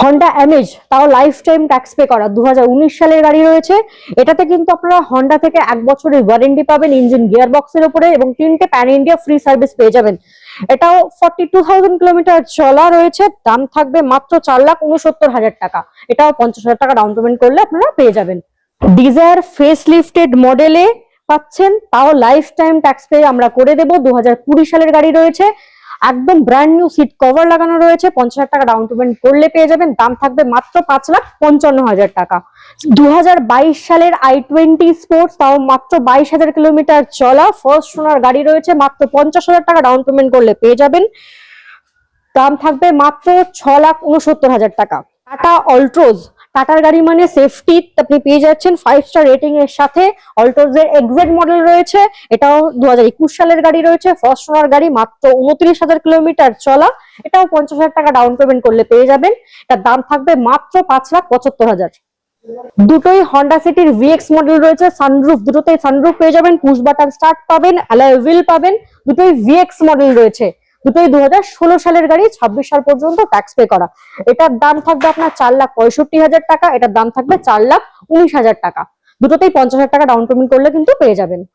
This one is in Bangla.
হন্ডা অ্যামেজ, তাও লাইফ টাইম ট্যাক্স পে করা, 2019 সালের গাড়ি রয়েছে। এটাতে কিন্তু আপনারা হন্ডা থেকে 1 বছরের ওয়ারেন্টি পাবেন ইঞ্জিন গিয়ার বক্সের উপরে, এবং 3টে প্যান ইন্ডিয়া ফ্রি সার্ভিস পেয়ে যাবেন। এটাও 42,000 কিলোমিটার চলা রয়েছে। দাম থাকবে মাত্র 4,69,000 টাকা। এটাও 50,000 টাকা ডাউন পেমেন্ট করলে আপনারা পেয়ে যাবেন। ডিজায়ার ফেস লিফটেড মডেলে পাচ্ছেন, তাও লাইফ টাইম ট্যাক্স পে আমরা করে দেবো। 2020 সালের গাড়ি রয়েছে, একদম ব্র্যান্ড নিউ সিট কভার লাগানো রয়েছে। 50,000 টাকা ডাউন পেমেন্ট করলে পেয়ে যাবেন। দাম থাকবে মাত্র 5,55,000 টাকা। 2022 সালের i20 স্পোর্টস, তাও মাত্র 22,000 কিলোমিটার চলা, ফার্স্ট ওনার গাড়ি রয়েছে। মাত্র 50,000 টাকা ডাউন পেমেন্ট করলে পেয়ে যাবেন। দাম থাকবে মাত্র 6,69,000 টাকা। টাটা অল্ট্রোজ, টাটার গাড়ি মানে সেফটি, আপনি পেয়ে যাচ্ছেন 5 স্টার রেটিং এর সাথে। অল্ট্রোজ এর এক্সেট মডেল রয়েছে, এটাও 2021 সালের গাড়ি রয়েছে, ফার্স্ট ওনার গাড়ি, মাত্র 29,000 কিলোমিটার চলা। এটাও 50,000 টাকা ডাউন পেমেন্ট করলে পেয়ে যাবেন। এটার দাম থাকবে মাত্র 5,75,000। দুটোই হন্ডা সিটির ভিএক্স মডেল রয়েছে, সানরুফ, দুটোতেই সানরুফ পেয়ে যাবেন, পুশ বাটন স্টার্ট পাবেন, অ্যালয় হুইল পাবেন। দুটোই ভিএক্স মডেল রয়েছে, দুটোই 2016 সালের গাড়ি, 26 সাল পর্যন্ত ট্যাক্স পে করা। এটার দাম থাকবে আপনার 4,65,000 টাকা। এটার দাম থাকবে 4,19,000 টাকা। দুটোতেই 50,000 টাকা ডাউন পেমেন্ট করলে কিন্তু পেয়ে যাবেন।